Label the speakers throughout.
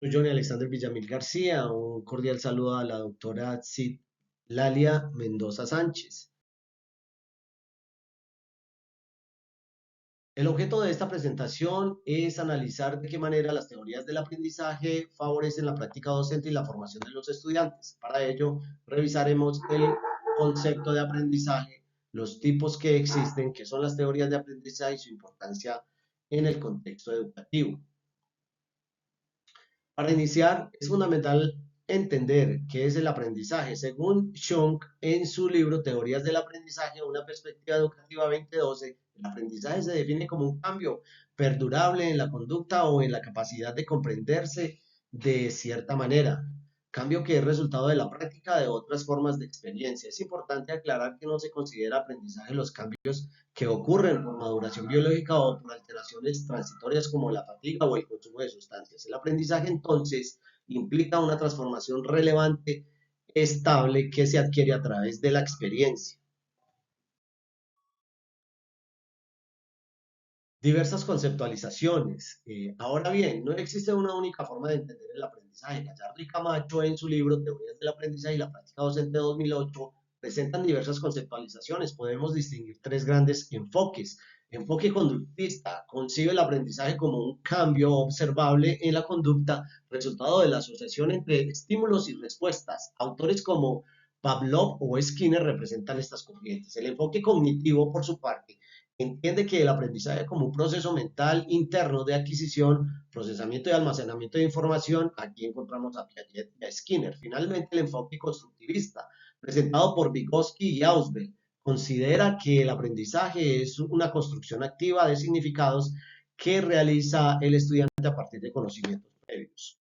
Speaker 1: Soy Johnny Alexander Villamil García. Un cordial saludo a la doctora Lalia Mendoza Sánchez. El objeto de esta presentación es analizar de qué manera las teorías del aprendizaje favorecen la práctica docente y la formación de los estudiantes. Para ello, revisaremos el concepto de aprendizaje, los tipos que existen, qué son las teorías de aprendizaje y su importancia en el contexto educativo. Para iniciar, es fundamental entender qué es el aprendizaje. Según Schunk, en su libro Teorías del aprendizaje, una perspectiva educativa 2012, el aprendizaje se define como un cambio perdurable en la conducta o en la capacidad de comprenderse de cierta manera. Cambio que es resultado de la práctica de otras formas de experiencia. Es importante aclarar que no se considera aprendizaje los cambios que ocurren por maduración biológica o por alteraciones transitorias como la fatiga o el consumo de sustancias. El aprendizaje entonces implica una transformación relevante, estable, que se adquiere a través de la experiencia. Diversas conceptualizaciones. Ahora bien, no existe una única forma de entender el aprendizaje. Gallardo y Camacho, en su libro Teorías del aprendizaje y la práctica docente de 2008, presentan diversas conceptualizaciones. Podemos distinguir tres grandes enfoques. Enfoque conductista concibe el aprendizaje como un cambio observable en la conducta, resultado de la asociación entre estímulos y respuestas. Autores como Pavlov o Skinner representan estas corrientes. El enfoque cognitivo, por su parte, entiende que el aprendizaje como un proceso mental interno de adquisición, procesamiento y almacenamiento de información. Aquí encontramos a Piaget y a Skinner. Finalmente, el enfoque constructivista, presentado por Vygotsky y Ausubel, considera que el aprendizaje es una construcción activa de significados que realiza el estudiante a partir de conocimientos previos.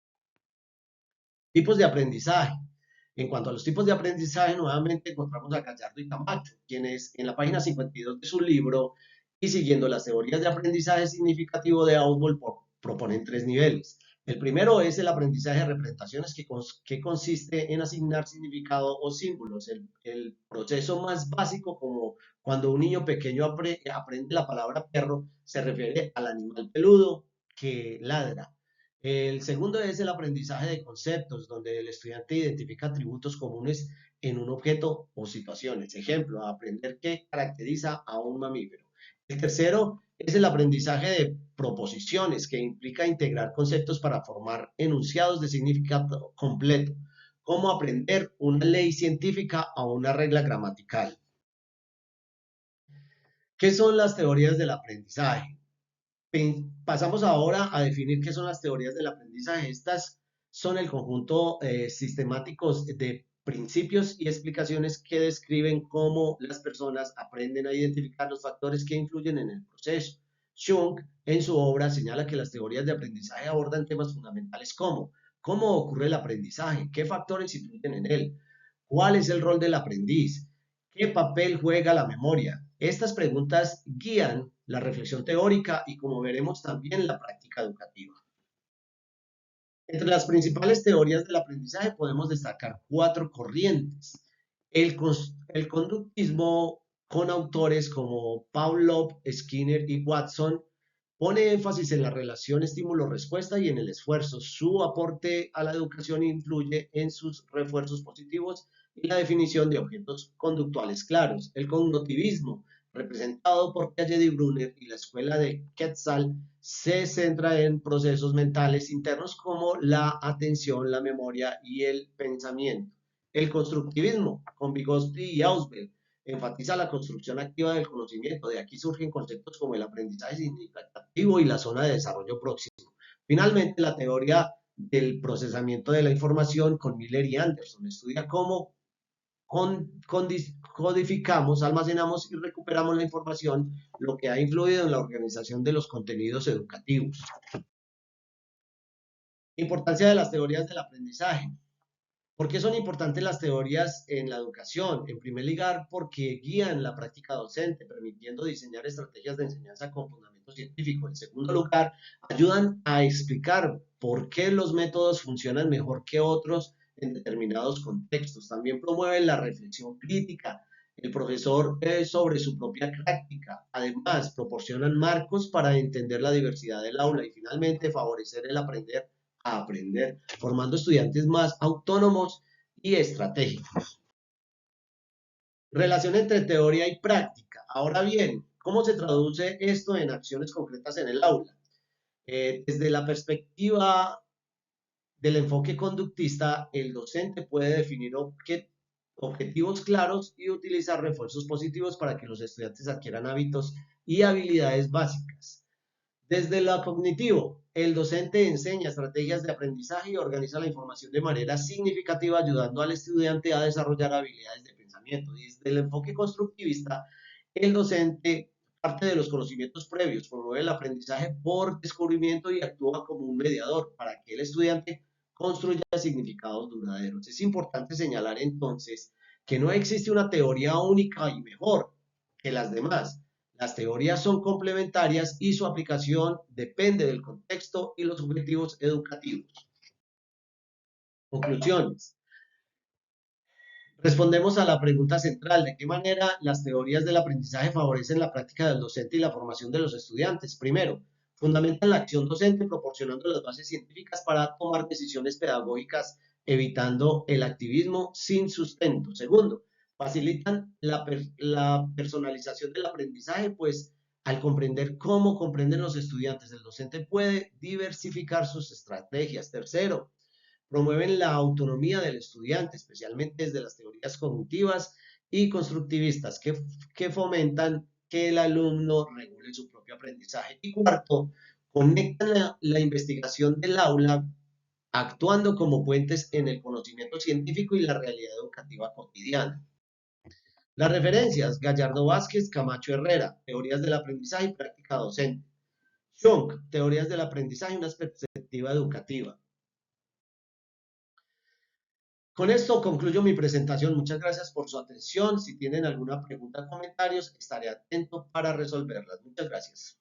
Speaker 1: Tipos de aprendizaje. En cuanto a los tipos de aprendizaje, nuevamente encontramos a Gallardo y Camacho, quienes en la página 52 de su libro y siguiendo las teorías de aprendizaje significativo de Ausubel proponen tres niveles. El primero es el aprendizaje de representaciones que consiste en asignar significado o símbolos. El proceso más básico, como cuando un niño pequeño aprende la palabra perro, se refiere al animal peludo que ladra. El segundo es el aprendizaje de conceptos, donde el estudiante identifica atributos comunes en un objeto o situaciones. Ejemplo, aprender qué caracteriza a un mamífero. El tercero es el aprendizaje de proposiciones, que implica integrar conceptos para formar enunciados de significado completo, como aprender una ley científica o una regla gramatical. ¿Qué son las teorías del aprendizaje? Pasamos ahora a definir qué son las teorías del aprendizaje. Estas son el conjunto sistemáticos de principios y explicaciones que describen cómo las personas aprenden a identificar los factores que influyen en el proceso. Jung, en su obra, señala que las teorías de aprendizaje abordan temas fundamentales como cómo ocurre el aprendizaje, qué factores influyen en él, cuál es el rol del aprendiz, qué papel juega la memoria. Estas preguntas guían la reflexión teórica y, como veremos, también la práctica educativa. Entre las principales teorías del aprendizaje podemos destacar cuatro corrientes. El conductismo, con autores como Pavlov, Skinner y Watson, pone énfasis en la relación estímulo-respuesta y en el esfuerzo. Su aporte a la educación influye en sus refuerzos positivos y la definición de objetos conductuales claros. El cognitivismo, representado por Piaget y Brunner, y la escuela de Quetzal, se centra en procesos mentales internos como la atención, la memoria y el pensamiento. El constructivismo, con Vygotsky y Ausubel, enfatiza la construcción activa del conocimiento. De aquí surgen conceptos como el aprendizaje significativo y la zona de desarrollo próximo. Finalmente, la teoría del procesamiento de la información, con Miller y Anderson, estudia cómo codificamos, almacenamos y recuperamos la información, lo que ha influido en la organización de los contenidos educativos. Importancia de las teorías del aprendizaje. ¿Por qué son importantes las teorías en la educación? En primer lugar, porque guían la práctica docente, permitiendo diseñar estrategias de enseñanza con fundamento científico. En segundo lugar, ayudan a explicar por qué los métodos funcionan mejor que otros en determinados contextos. También promueven la reflexión crítica, el profesor sobre su propia práctica. Además, proporcionan marcos para entender la diversidad del aula y finalmente favorecer el aprender a aprender, formando estudiantes más autónomos y estratégicos. Relación entre teoría y práctica. Ahora bien, ¿cómo se traduce esto en acciones concretas en el aula? Desde la perspectiva del enfoque conductista, el docente puede definir objetivos claros y utilizar refuerzos positivos para que los estudiantes adquieran hábitos y habilidades básicas. Desde lo cognitivo, el docente enseña estrategias de aprendizaje y organiza la información de manera significativa, ayudando al estudiante a desarrollar habilidades de pensamiento. Y desde el enfoque constructivista, el docente parte de los conocimientos previos, promueve el aprendizaje por descubrimiento y actúa como un mediador para que el estudiante construya significados duraderos. Es importante señalar entonces que no existe una teoría única y mejor que las demás. Las teorías son complementarias y su aplicación depende del contexto y los objetivos educativos. Conclusiones. Respondemos a la pregunta central: ¿de qué manera las teorías del aprendizaje favorecen la práctica del docente y la formación de los estudiantes? Primero, fundamentan la acción docente proporcionando las bases científicas para tomar decisiones pedagógicas, evitando el activismo sin sustento. Segundo, facilitan la personalización del aprendizaje, pues al comprender cómo comprenden los estudiantes, el docente puede diversificar sus estrategias. Tercero, promueven la autonomía del estudiante, especialmente desde las teorías cognitivas y constructivistas, que fomentan que el alumno regule su propio aprendizaje. Y cuarto, conectan la investigación del aula actuando como puentes en el conocimiento científico y la realidad educativa cotidiana. Las referencias: Gallardo Vázquez, Camacho Herrera, Teorías del aprendizaje y práctica docente. Schunk, Teorías del aprendizaje y una perspectiva educativa. Con esto concluyo mi presentación. Muchas gracias por su atención. Si tienen alguna pregunta o comentarios, estaré atento para resolverlas. Muchas gracias.